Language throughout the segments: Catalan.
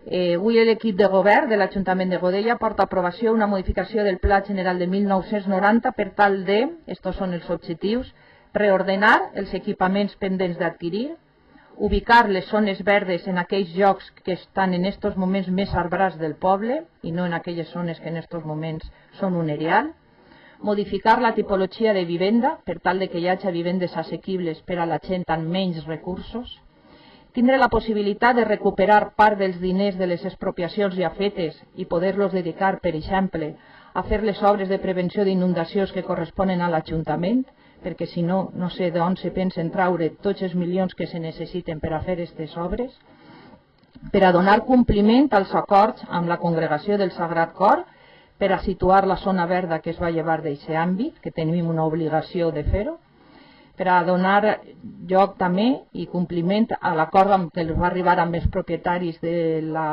Avui l'equip de govern de l'Ajuntament de Godella porta a aprovació una modificació del Pla General de 1990 per tal de, estos són els objectius, reordenar els equipaments pendents d'adquirir, ubicar les zones verdes en aquells llocs que estan en estos moments més arbrats del poble i no en aquelles zones que en estos moments són un erial, modificar la tipologia de vivenda per tal de que hi hagi vivendes assequibles per a la gent amb menys recursos, tindre la possibilitat de recuperar part dels diners de les expropiacions ja fetes i poder-los dedicar, per exemple, a fer les obres de prevenció d'inundacions que corresponen a l'Ajuntament, perquè si no, no sé d'on se pensen traure tots els milions que se necessiten per a fer aquestes obres, per a donar compliment als acords amb la Congregació del Sagrat Cor, per a situar la zona verda que es va llevar d'aquest àmbit, que tenim una obligació de fer-ho, per a donar lloc també i compliment a l'acord que va arribar amb els propietaris de la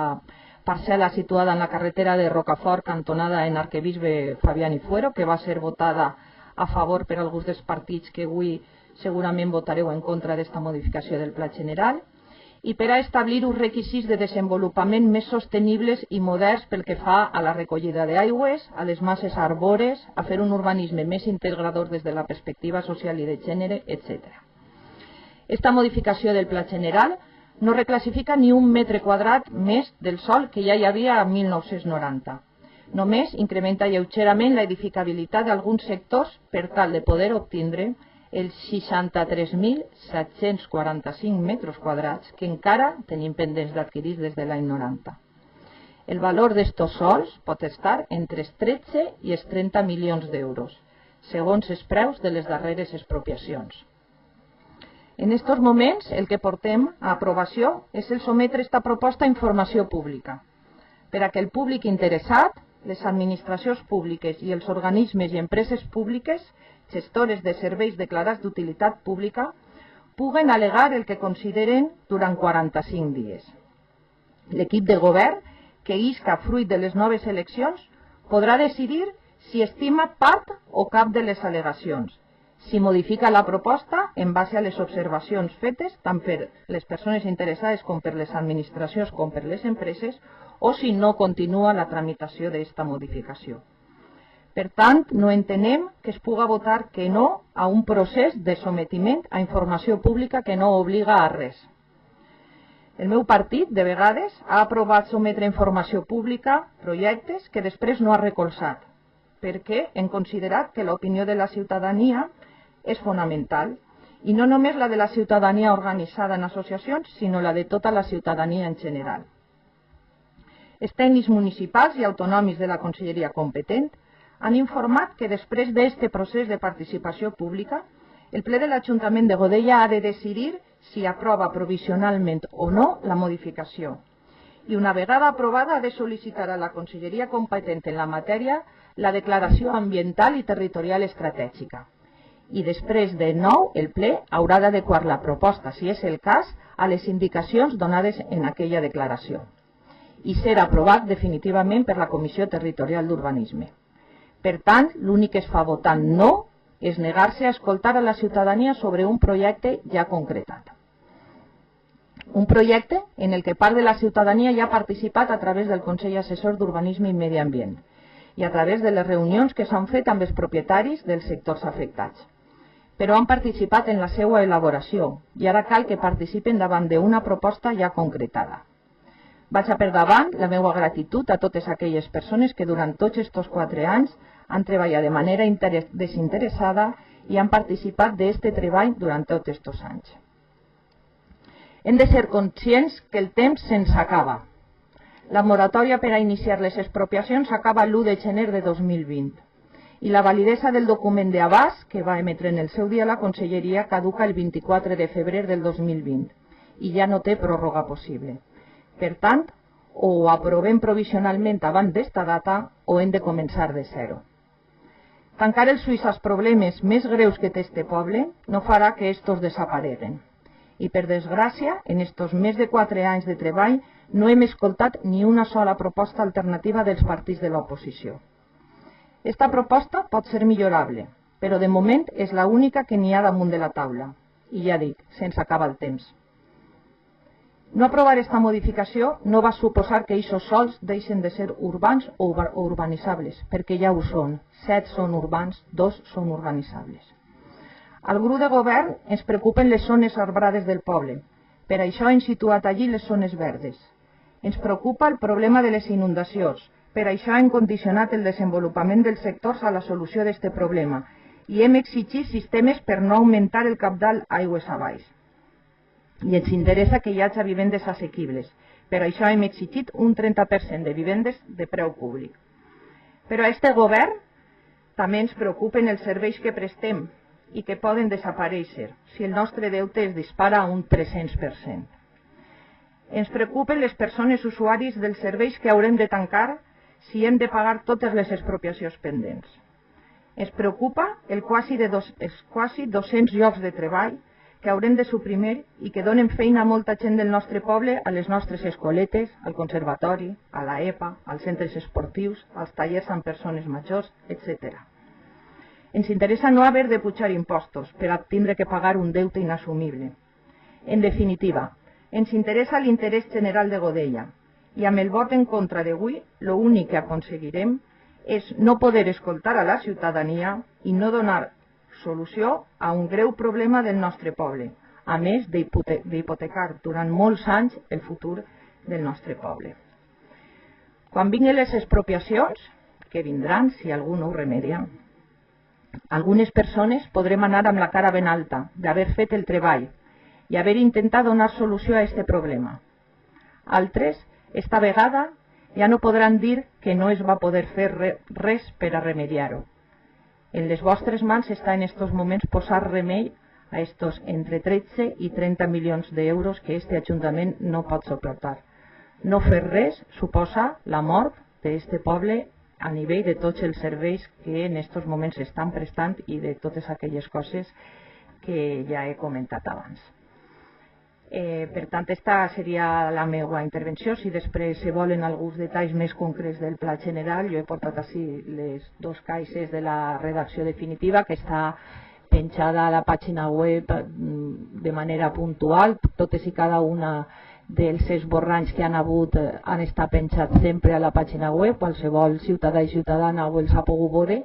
parcel·la situada en la carretera de Rocafort, cantonada en Arquebisbe Fabián i Fuero, que va ser votada a favor per alguns dels partits que avui segurament votareu en contra d'esta modificació del Pla General, i per a establir uns requisits de desenvolupament més sostenibles i moderns pel que fa a la recollida d'aigües, a les masses arbores, a fer un urbanisme més integrador des de la perspectiva social i de gènere, etc. Esta modificació del Pla General no reclassifica ni un metre quadrat més del sòl que ja hi havia en 1990. Només incrementa lleugerament l'edificabilitat d'alguns sectors per tal de poder obtindre els 63.745 metres quadrats que encara tenim pendents d'adquirir des de l'any 90. El valor d'estos sòls pot estar entre els 13 i els 30 milions d'euros, segons els preus de les darreres expropiacions. En estos moments, el que portem a aprovació és el sometre esta proposta a informació pública, per a que el públic interessat, les administracions públiques i els organismes i empreses públiques gestores de serveis declarats d'utilitat pública puguen al·legar el que consideren durant 45 dies. L'equip de govern, que isca fruit de les noves eleccions, podrà decidir si estima part o cap de les al·legacions, si modifica la proposta en base a les observacions fetes tant per les persones interessades com per les administracions com per les empreses, o si no continua la tramitació d'esta modificació. Per tant, no entenem que es puga votar que no a un procés de sometiment a informació pública que no obliga a res. El meu partit, de vegades, ha aprovat sometre a informació pública projectes que després no ha recolzat, perquè hem considerat que l'opinió de la ciutadania és fonamental, i no només la de la ciutadania organitzada en associacions, sinó la de tota la ciutadania en general. Els tècnics municipals i autonòmics de la conselleria competent han informat que després d'aquest procés de participació pública, el ple de l'Ajuntament de Godella ha de decidir si aprova provisionalment o no la modificació. I una vegada aprovada ha de sol·licitar a la conselleria competent en la matèria la declaració ambiental i territorial estratègica. I després de nou, el ple haurà d'adequar la proposta, si és el cas, a les indicacions donades en aquella declaració i ser aprovat definitivament per la Comissió Territorial d'Urbanisme. Per tant, l'únic que es fa votant no és negar-se a escoltar a la ciutadania sobre un projecte ja concretat. Un projecte en el que part de la ciutadania ja ha participat a través del Consell Assessor d'Urbanisme i Medi Ambient i a través de les reunions que s'han fet amb els propietaris dels sectors afectats. Però han participat en la seva elaboració i ara cal que participen davant d'una proposta ja concretada. Vaig a per davant la meva gratitud a totes aquelles persones que durant tots aquests 4 anys han treballat de manera desinteressada i han participat d'aquest treball durant tots aquests anys. Hem de ser conscients que el temps se'ns acaba. La moratòria per a iniciar les expropiacions acaba l'1 de gener de 2020 i la validesa del document d'abast que va emetre en el seu dia la Conselleria caduca el 24 de febrer del 2020 i ja no té pròrroga possible. Per tant, o ho aprovem provisionalment abans d'esta data o hem de començar de zero. Tancar els ulls als problemes més greus que té este poble no farà que estos desapareguen. I per desgràcia, en estos més de 4 anys de treball no hem escoltat ni una sola proposta alternativa dels partits de l'oposició. Esta proposta pot ser millorable, però de moment és l'única que n'hi ha damunt de la taula. I ja dic, se'ns acaba el temps. No aprovar esta modificació no va suposar que aquests sols deixen de ser urbans o urbanitzables, perquè ja ho són. 7 són urbans, 2 són urbanitzables. Al grup de govern ens preocupen les zones arbrades del poble. Per això hem situat allí les zones verdes. Ens preocupa el problema de les inundacions. Per això hem condicionat el desenvolupament dels sectors a la solució d'aquest problema i hem exigit sistemes per no augmentar el cabal aigües avall. I ens interessa que hi hagi vivendes assequibles. Per això hem exigit un 30% de vivendes de preu públic. Però a aquest govern també ens preocupen els serveis que prestem i que poden desaparèixer si el nostre deute es dispara a un 300%. Ens preocupen les persones usuaris dels serveis que haurem de tancar si hem de pagar totes les expropiacions pendents. Ens preocupa els quasi 200 llocs de treball que haurem de suprimir i que donen feina a molta gent del nostre poble, a les nostres escoletes, al conservatori, a la EPA, als centres esportius, als tallers amb persones majors, etc. Ens interessa no haver de pujar impostos per a tindre que pagar un deute inassumible. En definitiva, ens interessa l'interès general de Godella i amb el vot en contra d'avui l'únic que aconseguirem és no poder escoltar a la ciutadania i no donar solució a un greu problema del nostre poble, a més d'hipotecar durant molts anys el futur del nostre poble. Quan vinguin les expropiacions, que vindran si algú no ho remedia, algunes persones podrem anar amb la cara ben alta d'haver fet el treball i haver intentat donar solució a aquest problema. Altres, esta vegada, ja no podran dir que no es va poder fer res per a remediar-ho. En les vostres mans està en estos moments posar remei a estos entre 13 i 30 milions d'euros que este Ajuntament no pot suportar. No fer res suposa la mort d'aquest poble a nivell de tots els serveis que en estos moments s'estan prestant i de totes aquelles coses que ja he comentat abans. Per tant, aquesta seria la meva intervenció. Si després se volen alguns detalls més concrets del pla general, jo he portat així les 2 caixes de la redacció definitiva que està penjada a la pàgina web de manera puntual. Totes i cada una dels esborranys que han hagut han estat penjats sempre a la pàgina web. Qualsevol ciutadà i ciutadana els ha pogut veure.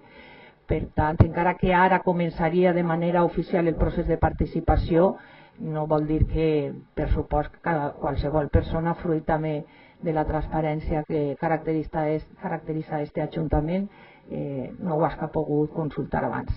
Per tant, encara que ara començaria de manera oficial el procés de participació, no vol dir que, per supost, qualsevol persona, fruit també de la transparència que caracteritza aquest Ajuntament, no ho hagi pogut consultar abans.